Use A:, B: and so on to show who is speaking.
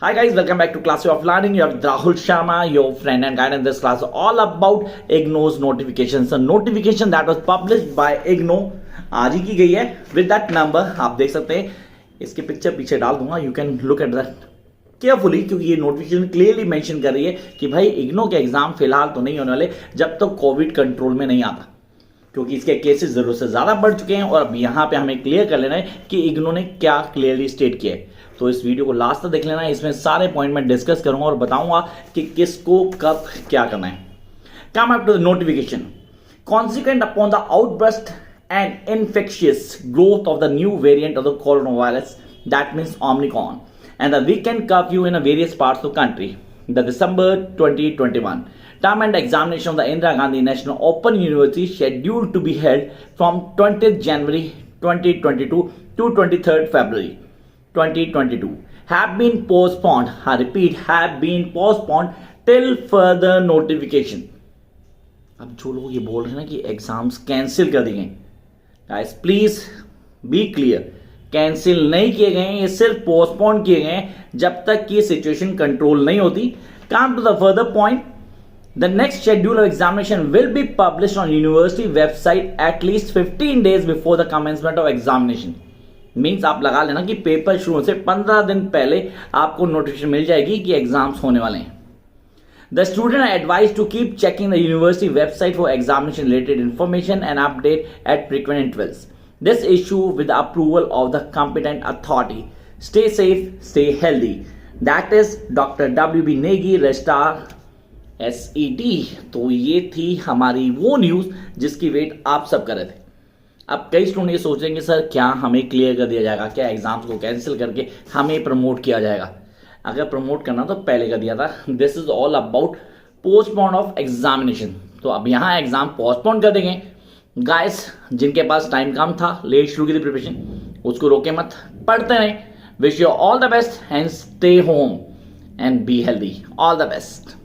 A: Hi guys, welcome back to Class of Learning. You have RAHUL Sharma, your friend and guide in this class, all about Ignou's notifications. A notification that was published by Ignou आज ही की गई है with that number. आप देख सकते हैं, इसकी picture पीछे डाल दूंगा. You can look at that carefully, क्योंकि ये नोटिफिकेशन क्लियरली मेंशन कर रही है कि भाई इग्नो के एग्जाम फिलहाल तो नहीं होने वाले जब तक कोविड कंट्रोल में नहीं आता, क्योंकि इसके केसेस जरूरत से ज्यादा बढ़ चुके हैं. और अब यहाँ पे हमें क्लियर कर लेना है कि इग्नो ने क्या क्लियरली स्टेट किया है. तो इस वीडियो को लास्ट तक देख लेना है. इसमें सारे पॉइंट मैं डिस्कस करूंगा और बताऊंगा कि किसको कब क्या करना है. Come up to the notification. Consequent upon the outburst and infectious growth of the new variant of the coronavirus, that means Omicron, and the weekend curfew in various parts of the country, the December 2021 term and examination of the Indira Gandhi National Open University scheduled to be held from 20th January 2022 to 23rd February 2022 have been postponed. I repeat, have been postponed till further notification. अब जो लोग ये बोल रहे हैं ना कि exams cancel कर दिए गए, guys please be clear, cancel नहीं किए गए, ये सिर्फ पोस्टपोन किए गए जब तक कि सिचुएशन कंट्रोल नहीं होती. Come to the further point. The next schedule of examination will be published on university website at least 15 days before the commencement of examination. Means आप लगा लेना कि पेपर शुरू से 15 दिन पहले आपको नोटिफिकेशन मिल जाएगी कि एग्जाम्स होने वाले हैं. The student are advised to keep checking the university website for examination related information and update at frequent intervals. This issue with the approval of the competent authority. Stay safe, stay healthy. That is Dr. W.B. Negi, Registrar SED. तो ये थी हमारी वो news जिसकी wait आप सब कर रहे थे. अब कई स्टूडेंट ये सोचेंगे सर क्या हमें क्लियर कर दिया जाएगा, क्या एग्जाम्स को कैंसिल करके हमें प्रमोट किया जाएगा. अगर प्रमोट करना तो पहले कर दिया था. This is all about postpone of examination. तो अब यहाँ एग्जाम पोस्टपोन कर देंगे. गाइस जिनके पास टाइम कम था, लेट शुरू की थी प्रिपरेशन, उसको रोके मत, पढ़ते रहें. Wish you all the best and stay home and be healthy. All the best.